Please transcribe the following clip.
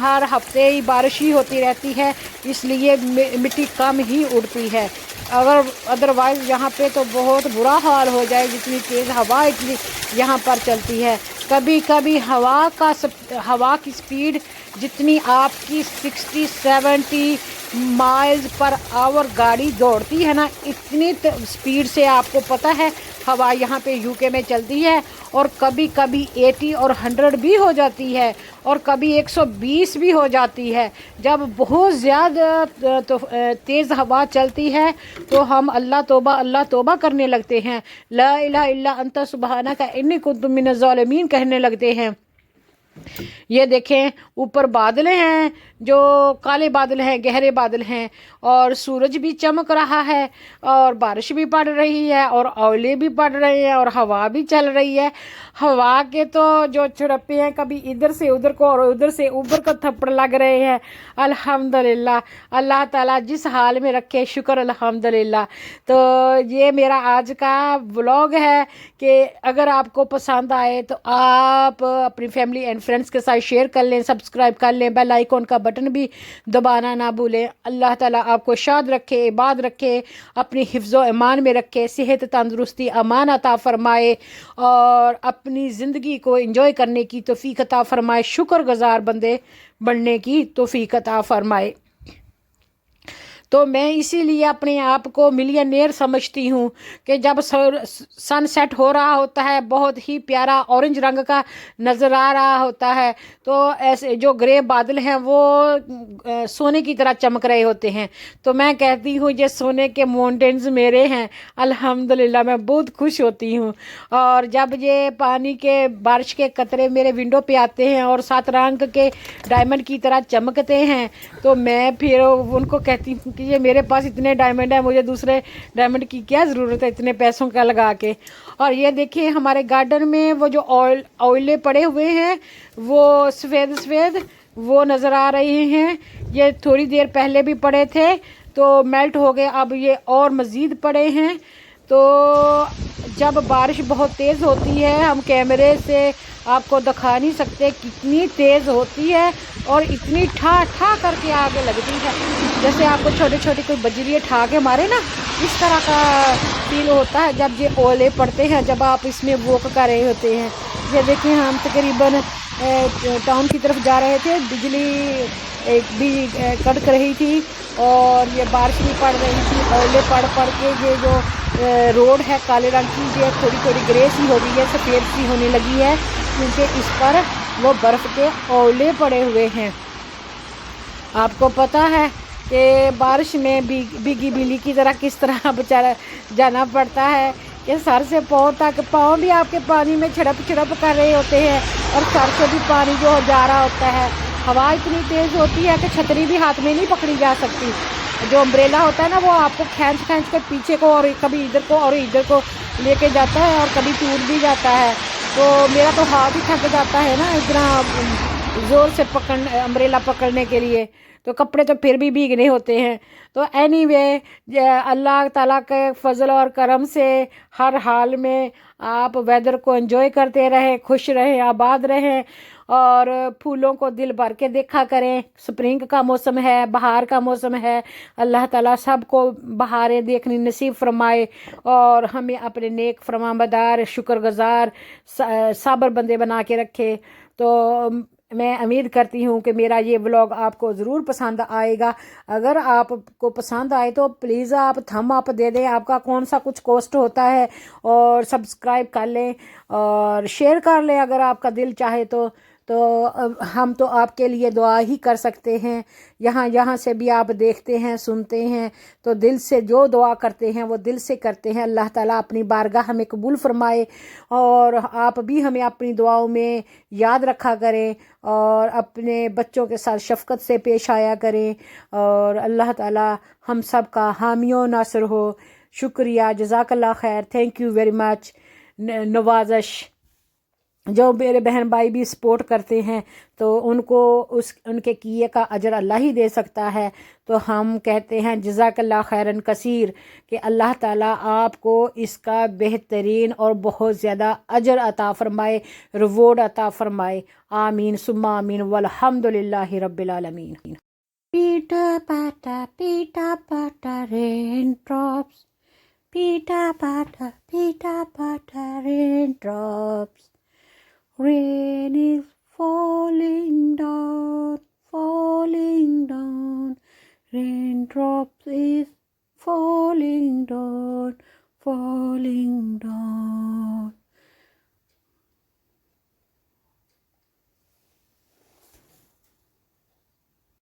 ہر ہفتے ہی بارش ہی ہوتی رہتی ہے، اس لیے مٹی کم ہی اڑتی ہے۔ اگر ادروائز یہاں پہ تو بہت برا حال ہو جائے، جتنی تیز ہوا اتنی یہاں پر چلتی ہے۔ کبھی کبھی ہوا کی سپیڈ جتنی آپ کی 60-70 مائلز پر آور گاڑی دوڑتی ہے نا، اتنی سپیڈ سے آپ کو پتہ ہے ہوا یہاں پہ یو کے میں چلتی ہے، اور کبھی کبھی 80 اور 100 بھی ہو جاتی ہے، اور کبھی 120 بھی ہو جاتی ہے۔ جب بہت زیادہ تیز ہوا چلتی ہے تو ہم اللہ توبہ کرنے لگتے ہیں، لا الہ الا انت سبحانک انی کنت من الظالمین کہنے لگتے ہیں۔ یہ دیکھیں اوپر بادل ہیں، جو کالے بادل ہیں، گہرے بادل ہیں، اور سورج بھی چمک رہا ہے، اور بارش بھی پڑ رہی ہے، اور اولے بھی پڑ رہے ہیں، اور ہوا بھی چل رہی ہے۔ ہوا کے تو جو چھڑپے ہیں، کبھی ادھر سے ادھر کو اور ادھر سے اوپر کو تھپڑ لگ رہے ہیں۔ الحمدللہ، اللہ تعالیٰ جس حال میں رکھے، شکر الحمدللہ۔ تو یہ میرا آج کا ولاگ ہے کہ اگر آپ کو پسند آئے تو آپ اپنی فیملی اینڈ فرینڈس کے ساتھ شیئر کر لیں، سبسکرائب کر لیں، بیل آئیکن کا بٹن بھی دبانا نہ بھولیں۔ اللہ تعالیٰ آپ کو شاد رکھے، آباد رکھے، اپنی حفظ و امان میں رکھے، صحت تندرستی امان عطا فرمائے، اور اپنی زندگی کو انجوائے کرنے کی توفیق عطا فرمائے، شکر گزار بندے بننے کی توفیق عطا فرمائے۔ تو میں اسی لیے اپنے آپ کو ملینئر سمجھتی ہوں کہ جب سن سیٹ ہو رہا ہوتا ہے، بہت ہی پیارا اورنج رنگ کا نظر آ رہا ہوتا ہے، تو ایسے جو گرے بادل ہیں وہ سونے کی طرح چمک رہے ہوتے ہیں، تو میں کہتی ہوں یہ سونے کے ماؤنٹینز میرے ہیں۔ الحمدللہ میں بہت خوش ہوتی ہوں، اور جب یہ پانی کے بارش کے قطرے میرے ونڈو پہ آتے ہیں اور 7 رنگ کے ڈائمنڈ کی طرح چمکتے ہیں، تو میں پھر ان کو کہتی ہوں کہ یہ میرے پاس اتنے ڈائمنڈ ہیں، مجھے دوسرے ڈائمنڈ کی کیا ضرورت ہے اتنے پیسوں کا لگا کے۔ اور یہ دیکھیں ہمارے گارڈن میں وہ جو آئلے پڑے ہوئے ہیں، وہ سفید وہ نظر آ رہے ہیں۔ یہ تھوڑی دیر پہلے بھی پڑے تھے تو میلٹ ہو گئے، اب یہ اور مزید پڑے ہیں۔ تو جب بارش بہت تیز ہوتی ہے، ہم کیمرے سے آپ کو دکھا نہیں سکتے کتنی تیز ہوتی ہے، اور اتنی ٹھا ٹھا کر کے آگے لگتی ہے، جیسے آپ کو چھوٹے چھوٹے کوئی بجریے ٹھا کے مارے نا، اس طرح کا فیل ہوتا ہے جب یہ اولے پڑتے ہیں، جب آپ اس میں واک کر رہے ہوتے ہیں۔ یہ دیکھیں ہم تقریباً ٹاؤن کی طرف جا رہے تھے، بجلی بھی کڑک رہی تھی، اور یہ بارش بھی پڑ رہی تھی، اولے پڑ کے یہ جو روڈ ہے کالے رنگ کی، یہ تھوڑی تھوڑی گرے سی ہو گئی ہے، سفید سی ہونے لگی ہے، کیونکہ اس پر وہ برف کے اولے پڑے ہوئے ہیں۔ آپ کو پتہ ہے کہ بارش میں بھیگی بلی کی طرح کس طرح بیچارہ جانا پڑتا ہے، کہ سر سے پاؤں تک، پاؤں بھی آپ کے پانی میں چھڑپ کر رہے ہوتے ہیں، اور سر سے بھی پانی جو جا رہا ہوتا ہے۔ ہوا اتنی تیز ہوتی ہے کہ چھتری بھی ہاتھ میں نہیں پکڑی جا سکتی، جو امبریلا ہوتا ہے نا وہ آپ کو کھینچ کے پیچھے کو، اور کبھی ادھر کو اور ادھر کو لے کے جاتا ہے، اور کبھی ٹوٹ بھی جاتا ہے۔ تو میرا تو ہاتھ ہی تھک جاتا ہے نا اتنا زور سے امبریلا پکڑنے کے لیے، تو کپڑے تو پھر بھی بھیگنے ہوتے ہیں۔ تو اینی وے، اللہ تعالیٰ کے فضل اور کرم سے ہر حال میں آپ ویدر کو انجوائے کرتے رہیں، خوش رہیں، آباد رہیں، اور پھولوں کو دل بھر کے دیکھا کریں۔ سپرنگ کا موسم ہے، بہار کا موسم ہے، اللہ تعالیٰ سب کو بہاریں دیکھنی نصیب فرمائے، اور ہمیں اپنے نیک فرمانبردار، شکر گزار، صابر بندے بنا کے رکھے۔ تو میں امید کرتی ہوں کہ میرا یہ ولاگ آپ کو ضرور پسند آئے گا۔ اگر آپ کو پسند آئے تو پلیز آپ تھم اپ دے دیں، آپ کا کون سا کچھ کوسٹ ہوتا ہے، اور سبسکرائب کر لیں اور شیئر کر لیں اگر آپ کا دل چاہے تو ہم تو آپ کے لیے دعا ہی کر سکتے ہیں۔ یہاں سے بھی آپ دیکھتے ہیں، سنتے ہیں، تو دل سے جو دعا کرتے ہیں وہ دل سے کرتے ہیں۔ اللہ تعالیٰ اپنی بارگاہ ہمیں قبول فرمائے، اور آپ بھی ہمیں اپنی دعاؤں میں یاد رکھا کریں، اور اپنے بچوں کے ساتھ شفقت سے پیش آیا کریں، اور اللہ تعالیٰ ہم سب کا حامی و ناصر ہو۔ شکریہ، جزاک اللہ خیر، تھینک یو ویری مچ۔ نوازش جو میرے بہن بھائی بھی سپورٹ کرتے ہیں تو ان کو ان کے کیے کا اجر اللہ ہی دے سکتا ہے. تو ہم کہتے ہیں جزاک اللہ خیرن کثیر کہ اللہ تعالیٰ آپ کو اس کا بہترین اور بہت زیادہ اجر عطا فرمائے، ریوارڈ عطا فرمائے. آمین ثم آمین والحمد للہ رب العالمین. Pitter patter rain drops, pitter patter rain drops. Rain is falling down. Raindrops is falling down.